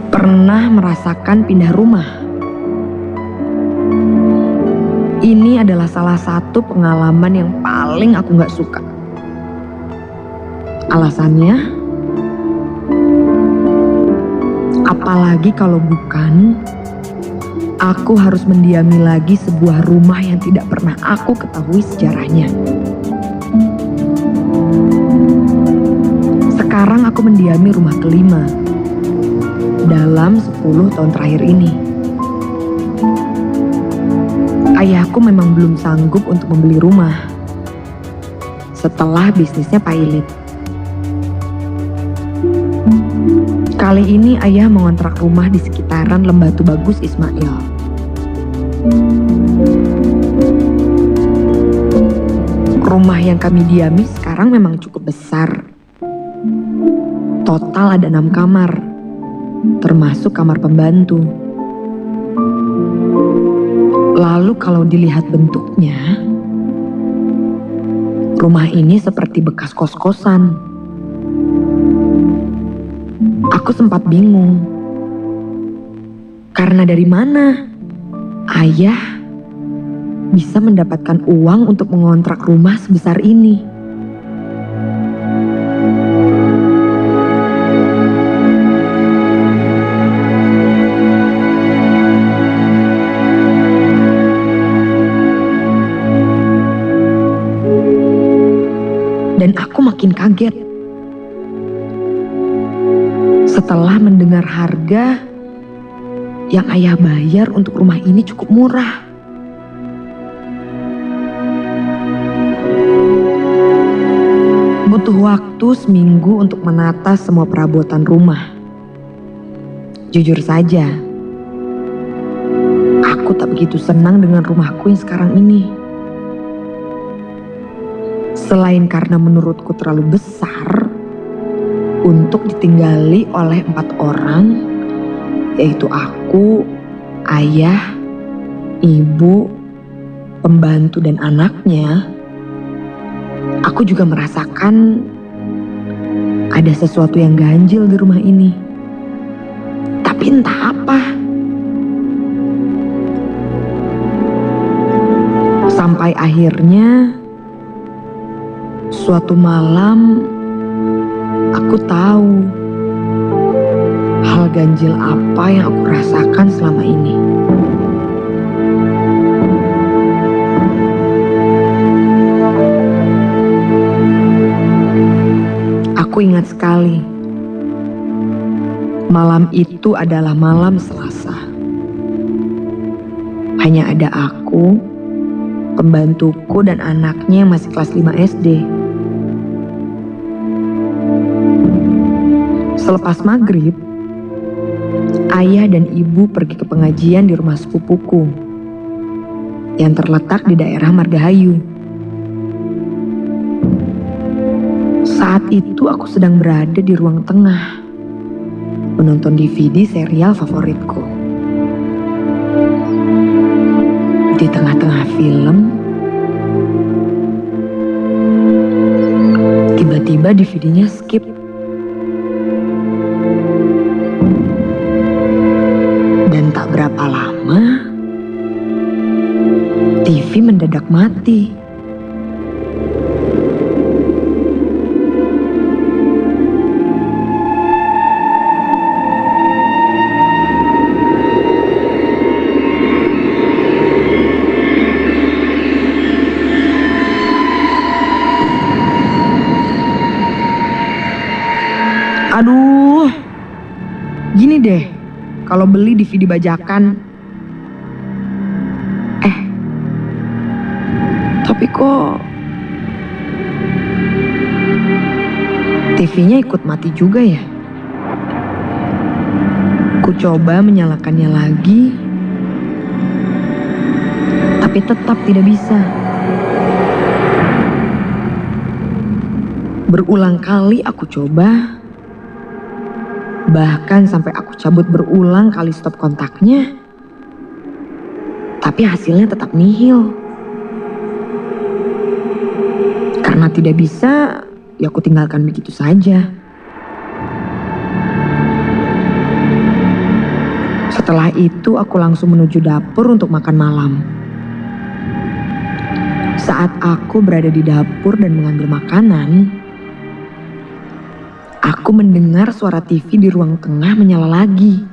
Pernah merasakan pindah rumah? Ini adalah salah satu pengalaman yang paling aku gak suka. Alasannya, apalagi kalau bukan, aku harus mendiami lagi sebuah rumah yang tidak pernah aku ketahui sejarahnya. Sekarang aku mendiami rumah kelima dalam 10 tahun terakhir ini. Ayahku memang belum sanggup untuk membeli rumah setelah bisnisnya pailit. Kali ini ayah mengontrak rumah di sekitaran Lembatu Bagus Ismail. Rumah yang kami diami sekarang memang cukup besar. Total ada 6 kamar, termasuk kamar pembantu. Lalu kalau dilihat bentuknya, rumah ini seperti bekas kos-kosan. Aku sempat bingung, karena dari mana ayah bisa mendapatkan uang untuk mengontrak rumah sebesar ini. Dan aku makin kaget setelah mendengar harga yang ayah bayar untuk rumah ini cukup murah. Butuh waktu seminggu untuk menata semua perabotan rumah. Jujur saja, aku tak begitu senang dengan rumahku yang sekarang ini. Selain karena menurutku terlalu besar untuk ditinggali oleh 4 orang, yaitu aku, ayah, ibu, pembantu dan anaknya, aku juga merasakan ada sesuatu yang ganjil di rumah ini. Tapi entah apa. Sampai akhirnya suatu malam aku tahu hal ganjil apa yang aku rasakan selama ini. Aku ingat sekali, malam itu adalah malam Selasa. Hanya ada aku, pembantuku dan anaknya yang masih kelas 5 SD. Selepas maghrib, ayah dan ibu pergi ke pengajian di rumah sepupuku yang terletak di daerah Margahayu. Saat itu aku sedang berada di ruang tengah, menonton DVD serial favoritku. Di tengah-tengah film, tiba-tiba DVD-nya skip. Dan tak berapa lama, TV mendadak mati. Aduh, gini deh, kalau beli DVD bajakan. Tapi kok TV-nya ikut mati juga ya? Ku coba menyalakannya lagi, tapi tetap tidak bisa. Berulang kali aku coba, bahkan sampai aku cabut berulang kali stop kontaknya, tapi hasilnya tetap nihil. Karena tidak bisa, ya aku tinggalkan begitu saja. Setelah itu aku langsung menuju dapur untuk makan malam. Saat aku berada di dapur dan mengambil makanan, aku mendengar suara TV di ruang tengah menyala lagi.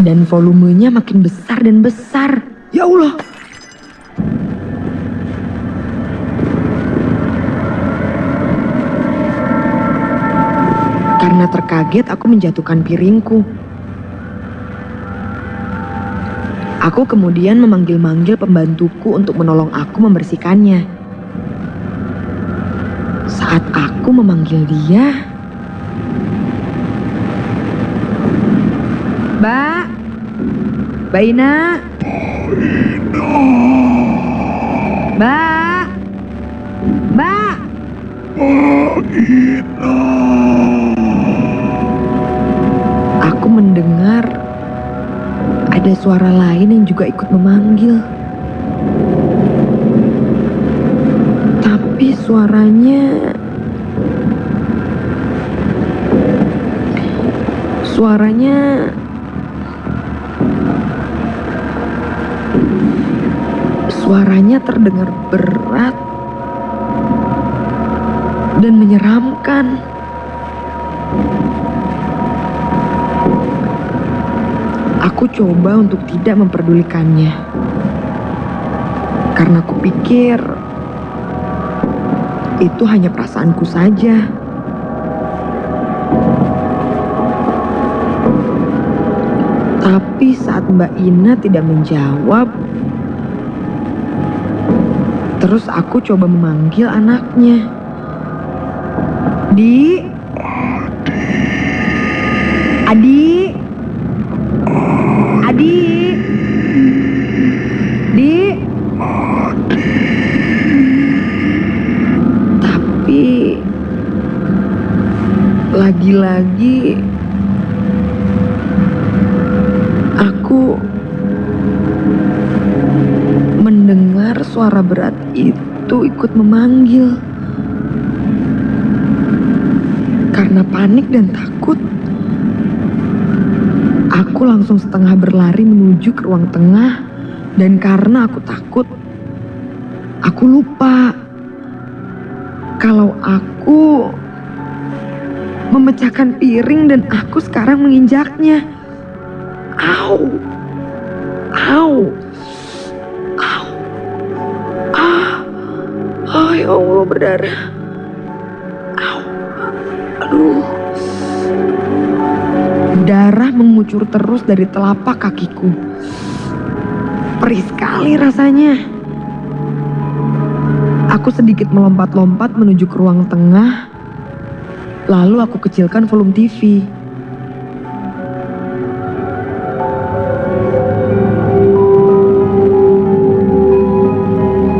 Dan volumenya makin besar dan besar. Ya Allah! Karena terkaget, aku menjatuhkan piringku. Aku kemudian memanggil-manggil pembantuku untuk menolong aku membersihkannya. Saat aku memanggil dia, Mbak, Mbak Ina, Mbak, Mbak, aku mendengar ada suara lain yang juga ikut memanggil. Tapi suaranya terdengar berat dan menyeramkan. Aku coba untuk tidak memperdulikannya, karena aku pikir itu hanya perasaanku saja. Tapi saat Mbak Ina tidak menjawab, terus aku coba memanggil anaknya. Adi, Adi, Adi, Di. Tapi lagi-lagi aku mendengar suara berat itu ikut memanggil. Karena panik dan takut, aku langsung setengah berlari menuju ke ruang tengah. Dan karena aku takut, aku lupa kalau aku memecahkan piring dan aku sekarang menginjaknya. Au, au, au, oh ya Allah, berdarah. Au, aduh. Darah mengucur terus dari telapak kakiku. Perih sekali rasanya. Aku sedikit melompat-lompat menuju ke ruang tengah. Lalu aku kecilkan volume TV.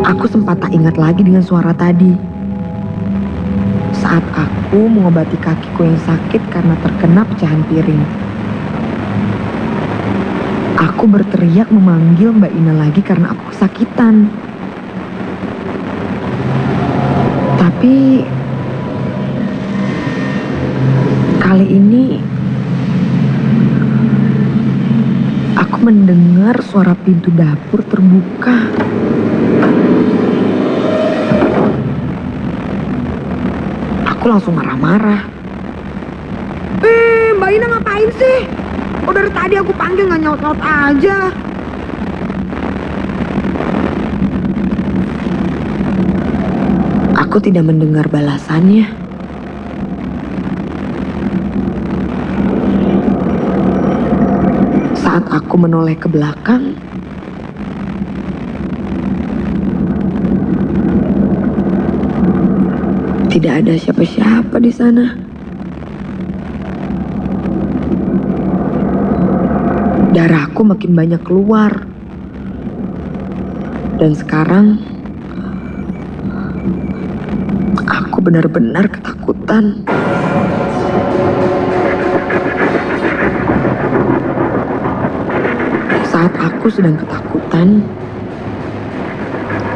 Aku sempat tak ingat lagi dengan suara tadi. Saat aku mengobati kakiku yang sakit karena terkena pecahan piring. Aku berteriak memanggil Mbak Ina lagi karena aku kesakitan. Tapi kali ini aku mendengar suara pintu dapur terbuka. Aku langsung marah-marah. Mbak Ina ngapain sih? Oh, dari tadi aku panggil gak nyaut-nyaut aja. Aku tidak mendengar balasannya. Saat aku menoleh ke belakang, tidak ada siapa-siapa di sana. Darahku makin banyak keluar. Dan sekarang aku benar-benar ketakutan. Saat aku sedang ketakutan,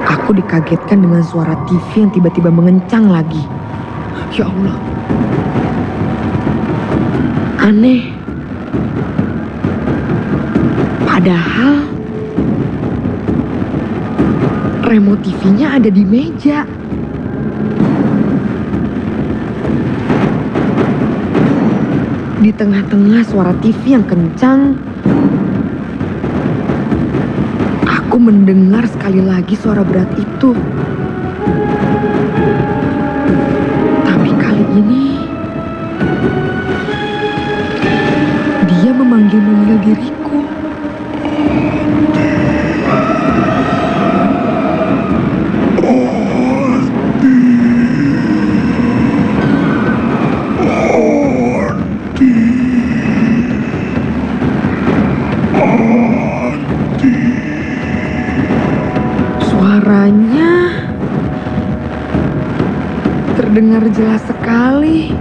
aku dikagetkan dengan suara TV yang tiba-tiba mengencang lagi. Ya Allah. Aneh. Padahal remote TV-nya ada di meja. Di tengah-tengah suara TV yang kencang, aku mendengar sekali lagi suara berat itu. Tapi kali ini, dia memanggil-manggil diriku. Suaranya terdengar jelas sekali.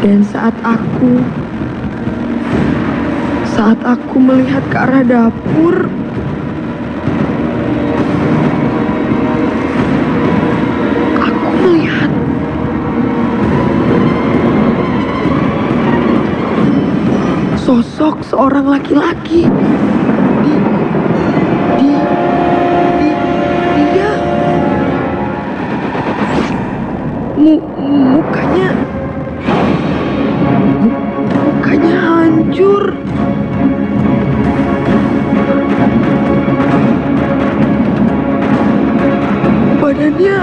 Dan saat aku melihat ke arah dapur, aku melihat sosok seorang laki-laki. Dia mukanya hancur. Badannya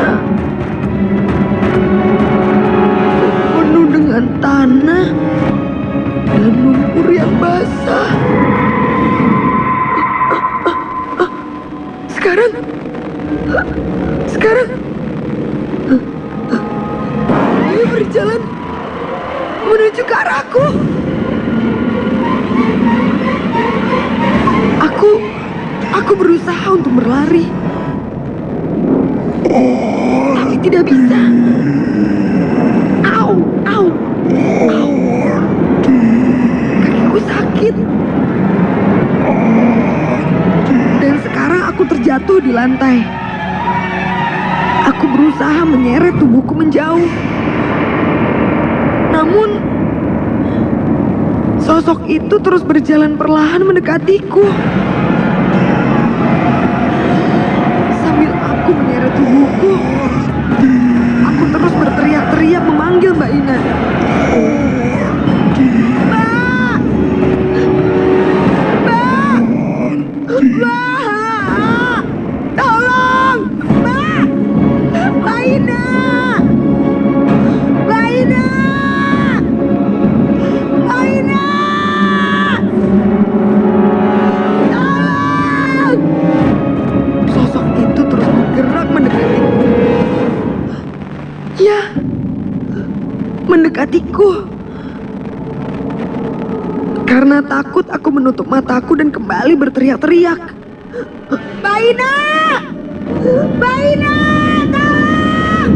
penuh dengan tanah dan lumpur yang basah. Sekarang dia berjalan menuju ke arahku. Aku berusaha untuk berlari, tapi tidak bisa. Au. Kakiku sakit. Dan sekarang aku terjatuh di lantai. Aku berusaha menyeret tubuhku menjauh. Namun, sosok itu terus berjalan perlahan mendekatiku. Sambil aku menyeret tubuhku, aku terus berteriak-teriak memanggil Mbak Ina. Mbak! Tolong! Mbak! Mbak Ina! Mbak Ina! Mbak Ina! Tolong! Sosok itu terus bergerak mendekatiku. Ya, mendekatiku. Karena takut, aku menutup mataku dan kembali berteriak-teriak. Mbak Ina! Mbak Ina! Tolong!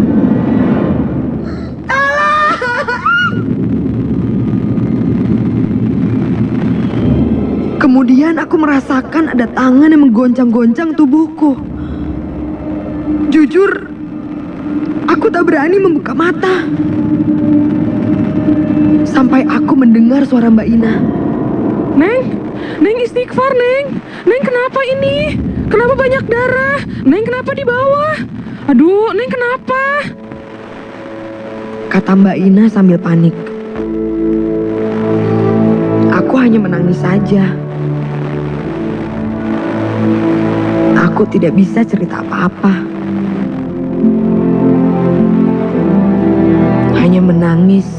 Tolong! Kemudian aku merasakan ada tangan yang menggoncang-goncang tubuhku. Jujur, aku tak berani membuka mata. Sampai aku mendengar suara Mbak Ina. Neng istighfar, Neng. Neng kenapa ini? Kenapa banyak darah? Neng kenapa di bawah? Aduh, Neng kenapa? Kata Mbak Ina sambil panik. Aku hanya menangis saja. Aku tidak bisa cerita apa-apa. Hanya menangis.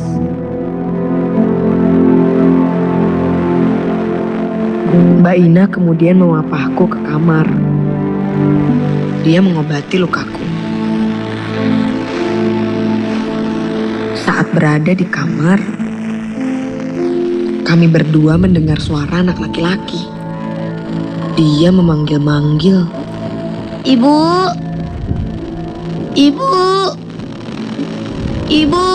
Mbak Ina kemudian memapahku ke kamar. Dia mengobati lukaku. Saat berada di kamar, kami berdua mendengar suara anak laki-laki. Dia memanggil-manggil. Ibu! Ibu! Ibu!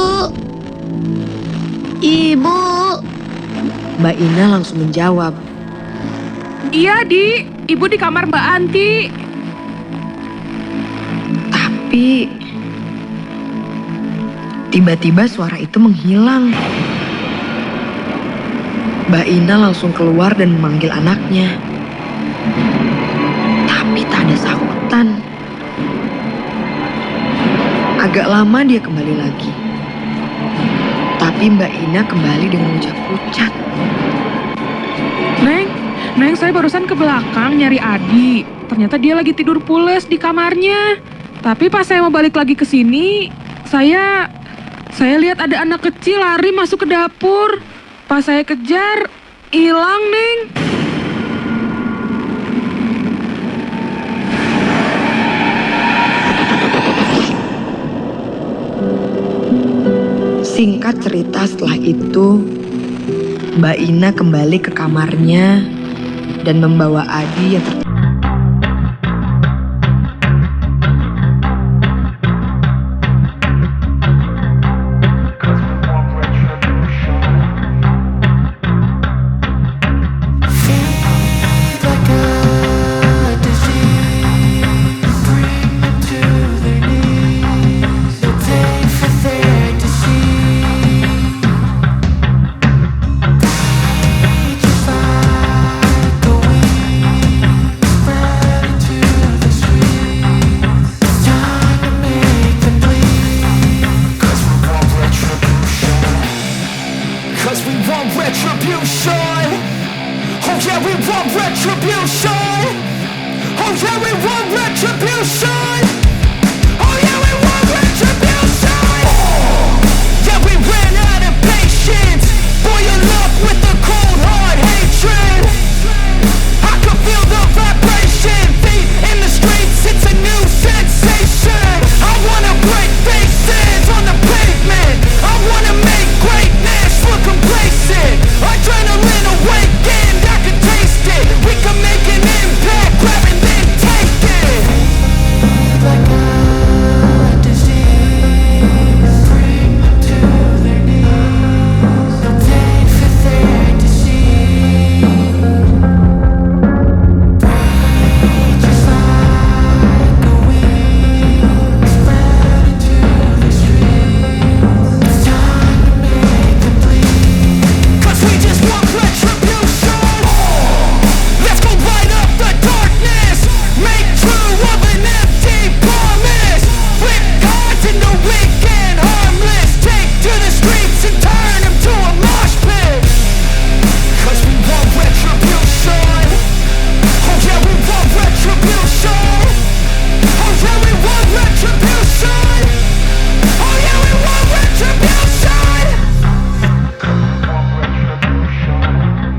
Ibu! Mbak Ina langsung menjawab. Iya, Di. Ibu di kamar Mbak Anti. Tapi tiba-tiba suara itu menghilang. Mbak Ina langsung keluar dan memanggil anaknya. Tapi tak ada sahutan. Agak lama dia kembali lagi. Tapi Mbak Ina kembali dengan ucap-ucap. Neng, saya barusan ke belakang nyari Adi. Ternyata dia lagi tidur pules di kamarnya. Tapi pas saya mau balik lagi ke sini, saya lihat ada anak kecil lari masuk ke dapur. Pas saya kejar, hilang, Neng. Singkat cerita, setelah itu Mbak Ina kembali ke kamarnya dan membawa Adi yang tertidur